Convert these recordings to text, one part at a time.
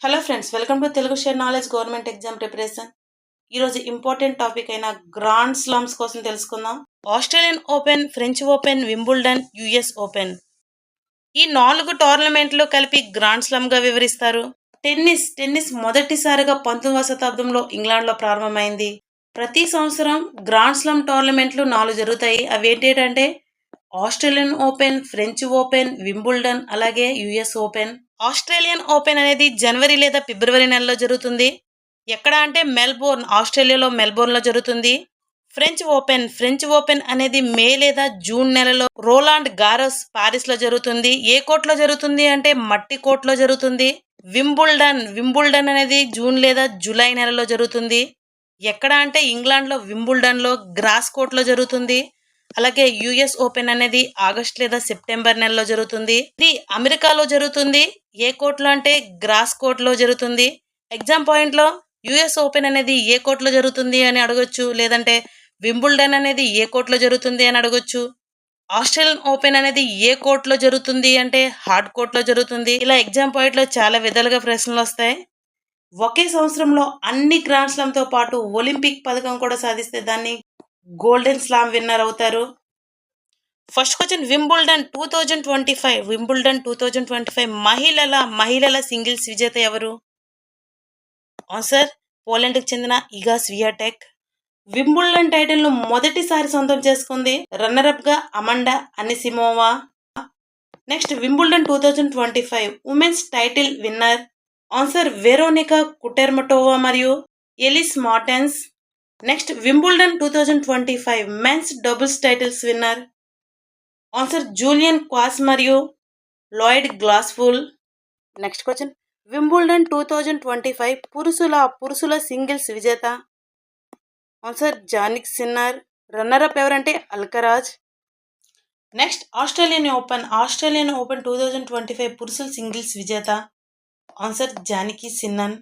Hello friends, welcome to Telugu share knowledge government exam preparation. ఈరోజు important topic అయిన grand slams కోసం తెలుసుకుందాం. Australian open, French open, Wimbledon, US open ఈ 4 టోర్నమెంట్లు కలిపి గ్రాండ్ స్లామ్గా వివరిస్తారు. టెన్నిస్ మొదటిసారిగా 19వ శతాబ్దంలో ఇంగ్లాండ్లో ప్రారంభమైంది. ప్రతి సంవత్సరం గ్రాండ్ స్లామ్ టోర్నమెంట్లు 4 జరుగుతాయి. అవి ఏంటంటే Australian open, French open, Wimbledon, అలాగే యుఎస్ ఓపెన్. ఆస్ట్రేలియన్ ఓపెన్ అనేది జనవరి లేదా ఫిబ్రవరి నెలలో జరుగుతుంది. ఎక్కడ అంటే మెల్బోర్న్, ఆస్ట్రేలియాలో మెల్బోర్న్లో జరుగుతుంది. ఫ్రెంచ్ ఓపెన్ అనేది మే లేదా జూన్ నెలలో రోలాండ్ గారోస్ పారిస్లో జరుగుతుంది. ఏ కోర్టులో జరుగుతుంది అంటే మట్టి కోర్టులో జరుగుతుంది. వింబుల్డన్ అనేది జూన్ లేదా జూలై నెలలో జరుగుతుంది. ఎక్కడ అంటే ఇంగ్లాండ్లో వింబుల్డన్లో గ్రాస్ కోర్టులో జరుగుతుంది. అలాగే యుఎస్ ఓపెన్ అనేది ఆగస్ట్ లేదా సెప్టెంబర్ నెలలో జరుగుతుంది. ఇది అమెరికాలో జరుగుతుంది. ఏ కోర్టులో అంటే గ్రాస్ కోర్టులో జరుగుతుంది. ఎగ్జామ్ పాయింట్లో యుఎస్ ఓపెన్ అనేది ఏ కోర్టులో జరుగుతుంది అని అడగొచ్చు, లేదంటే వింబుల్డన్ అనేది ఏ కోర్టులో జరుగుతుంది అని అడగొచ్చు. ఆస్ట్రేలియన్ ఓపెన్ అనేది ఏ కోర్టులో జరుగుతుంది అంటే హార్డ్ కోర్టులో జరుగుతుంది. ఇలా ఎగ్జామ్ పాయింట్లో చాలా విధాలుగా ప్రశ్నలు వస్తాయి. ఒకే సంవత్సరంలో అన్ని గ్రాండ్ స్లామ్తో పాటు ఒలింపిక్ పథకం కూడా సాధిస్తే దాన్ని గోల్డెన్ స్లామ్ విన్నర్ అవుతారు. ఫస్ట్ క్వశ్చన్, వింబుల్డన్ 2025 మహిళల సింగిల్స్ విజేత ఎవరు? ఆన్సర్ పోలాండ్కి చెందిన ఇగా స్వియాటెక్. వింబుల్డన్ టైటిల్ను మొదటిసారి సొంతం చేసుకుంది రన్నరప్ గా Amanda Anisimova. Next, Wimbledon 2025 women's title winner. Answer Veronika Kudermetova మరియు Elise Mertens. Next, Wimbledon 2025 men's doubles titles winner. Answer Julian Cash మరియు Lloyd Glasspool. Next question, Wimbledon 2025 పురుషుల singles విజేత. Answer Jannik Sinner. Runner up ఎవరంటే Alcaraz. Next, Australian Open 2025 పురుషుల singles విజేత. Answer Jannik Sinner.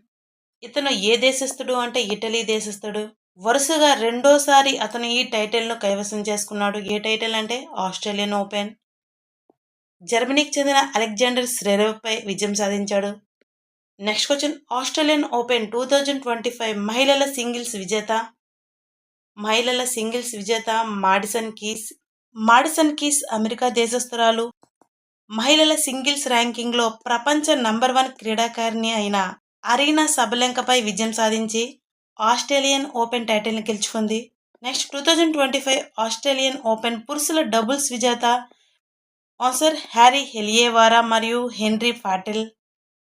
ఇతను ఏ దేశస్థుడు అంటే ఇటలీ దేశస్థుడు. వరుసగా రెండోసారి అతను ఈ టైటిల్ను కైవసం చేసుకున్నాడు. ఏ టైటిల్ అంటే ఆస్ట్రేలియన్ ఓపెన్. జర్మనీకి చెందిన అలెగ్జాండర్ స్వెరేవ్పై విజయం సాధించాడు. నెక్స్ట్ క్వశ్చన్, ఆస్ట్రేలియన్ ఓపెన్ 2025 మహిళల సింగిల్స్ విజేత మాడిసన్ కీస్ అమెరికా దేశస్థురాలు. మహిళల సింగిల్స్ ర్యాంకింగ్లో ప్రపంచ నంబర్ 1 క్రీడాకారిణి అయిన అరీనా సబలెంకపై విజయం సాధించి ఆస్ట్రేలియన్ ఓపెన్ టైటిల్ని గెలుచుకుంది. నెక్స్ట్, 2025 ఆస్ట్రేలియన్ ఓపెన్ పురుషుల డబుల్స్ విజేత. ఆన్సర్ హ్యారీ హెలియేవారా మరియు Henry Patten.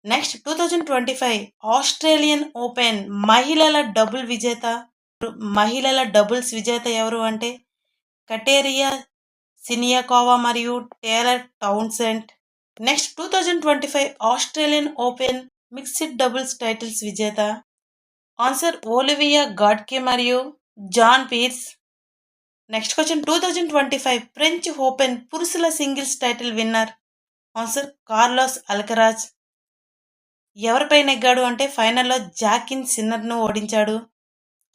Next, 2025 Australian Open మహిళల డబుల్స్ విజేత ఎవరు అంటే కటేరియా సినియాకోవా మరియు Taylor Townsend. Next, 2025 Australian Open mixed doubles titles విజేత. ఆన్సర్ ఓలివియా గాడ్కే మరియు John Peers. Next question, 2025 French Open పురుషుల singles title winner. Answer Carlos Alcaraz. ఎవరిపై నెగ్గాడు అంటే ఫైనల్లో జాకిన్ సిన్నర్ను ఓడించాడు.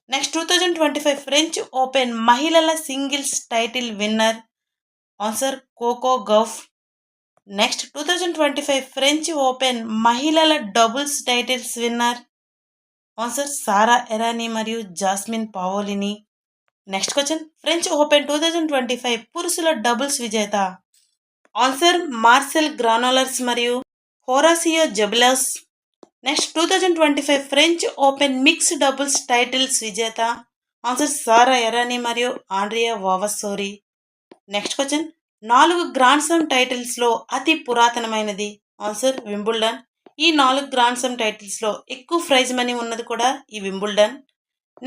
నెక్స్ట్, 2025 ఫ్రెంచ్ ఓపెన్ మహిళల singles title winner. Answer Coco Gauff. Next, 2025 French Open మహిళల doubles titles winner. Answer Sara Errani మరియు Jasmine Paolini. Next question, French Open 2025 పురుషుల డబుల్స్ విజేత. ఆన్సర్ మార్సెల్ గ్రానోలర్స్ మరియు Horacio Zeballos. Next, 2025 French Open mix doubles titles విజేత. Answer Sara Errani మరియు Andrea Vavassori. Next question, 4 grand slam టైటిల్స్లో అతి పురాతనమైనది. Answer Wimbledon. ఈ 4 గ్రాండ్ స్లామ్ టైటిల్స్లో ఎక్కువ ప్రైజ్ మనీ ఉన్నది కూడా ఈ వింబుల్డన్.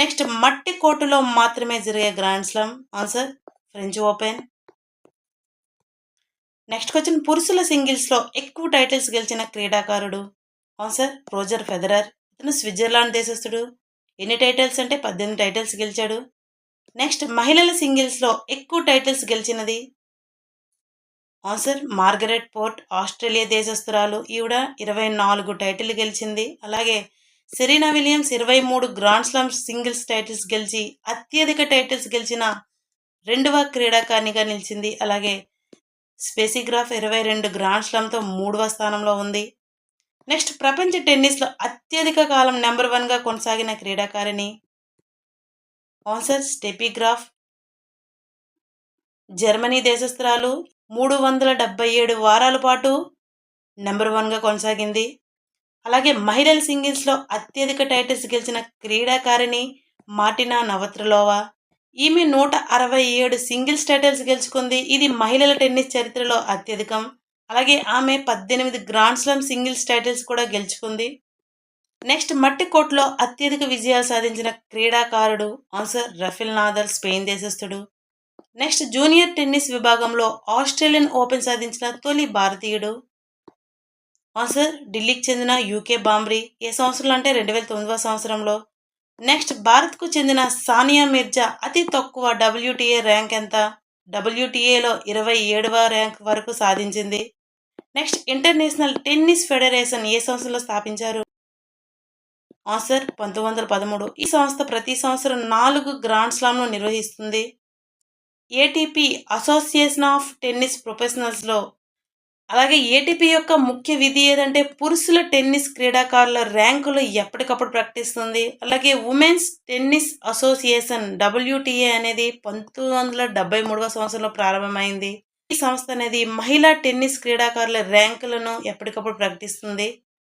నెక్స్ట్, మట్టి కోర్టులో మాత్రమే జరిగే grand slam. Answer French open. Next question, పురుషుల సింగిల్స్లో ఎక్కువ టైటిల్స్ గెలిచిన క్రీడాకారుడు. Answer Roger Federer. ఇతను స్విట్జర్లాండ్ దేశస్థుడు. ఎన్ని టైటిల్స్ అంటే 18 టైటిల్స్ గెలిచాడు. నెక్స్ట్, మహిళల సింగిల్స్లో ఎక్కువ టైటిల్స్ గెలిచినది. ఆన్సర్ మార్గరెట్ పోర్ట్, ఆస్ట్రేలియా దేశస్థురాలు. ఈవిడ 24 టైటిల్ గెలిచింది. అలాగే Serena Williams 23 grand slam singles titles గెలిచి అత్యధిక టైటిల్స్ గెలిచిన 2వ క్రీడాకారిణిగా నిలిచింది. అలాగే స్పెసిగ్రాఫ్ 22 గ్రాండ్ స్లామ్తో 3వ స్థానంలో ఉంది. నెక్స్ట్ ప్రపంచ టెన్నిస్లో అత్యధిక కాలం నెంబర్ 1గా కొనసాగిన క్రీడాకారిణి. Answer Steffi Graf. జర్మనీ దేశస్థురాలు. 377 వారాల పాటు నెంబర్ 1గా కొనసాగింది. అలాగే మహిళల సింగిల్స్లో అత్యధిక టైటిల్స్ గెలిచిన క్రీడాకారిణి మార్టినా నవత్రలోవా. ఈమె 167 సింగిల్స్ టైటిల్స్ గెలుచుకుంది. ఇది మహిళల టెన్నిస్ చరిత్రలో అత్యధికం. అలాగే ఆమె 18 గ్రాండ్ స్లామ్ సింగిల్స్ టైటిల్స్ కూడా గెలుచుకుంది. నెక్స్ట్ మట్టి కోర్టులో అత్యధిక విజయాలు సాధించిన క్రీడాకారుడు. ఆన్సర్ రఫెల్ నాదల్, స్పెయిన్ దేశస్థుడు. నెక్స్ట్ జూనియర్ టెన్నిస్ విభాగంలో ఆస్ట్రేలియన్ ఓపెన్ సాధించిన తొలి భారతీయుడు. ఆన్సర్ ఢిల్లీకి చెందిన యూకే బాంబ్రీ. ఏ సంవత్సరంలో అంటే 2009వ సంవత్సరంలో. నెక్స్ట్ భారత్కు చెందిన సానియా మిర్జా అతి తక్కువ WTA ర్యాంక్ ఎంత? WTAలో 27వ ర్యాంక్ వరకు సాధించింది. నెక్స్ట్ ఇంటర్నేషనల్ టెన్నిస్ ఫెడరేషన్ ఏ సంవత్సరంలో స్థాపించారు? ఆన్సర్ 1913. ఈ సంస్థ ప్రతి సంవత్సరం 4 గ్రాండ్ స్లామ్ను నిర్వహిస్తుంది. ఏటీపీ అసోసియేషన్ ఆఫ్ టెన్నిస్ ప్రొఫెషనల్స్లో అలాగే ఏటీపీ యొక్క ముఖ్య విధి ఏదంటే పురుషుల టెన్నిస్ క్రీడాకారుల ర్యాంకులు ఎప్పటికప్పుడు ప్రకటిస్తుంది. అలాగే ఉమెన్స్ టెన్నిస్ అసోసియేషన్ WTA అనేది 1973వ సంవత్సరంలో ప్రారంభమైంది. ఈ సంస్థ అనేది మహిళా టెన్నిస్ క్రీడాకారుల ర్యాంకులను ఎప్పటికప్పుడు ప్రకటిస్తుంది.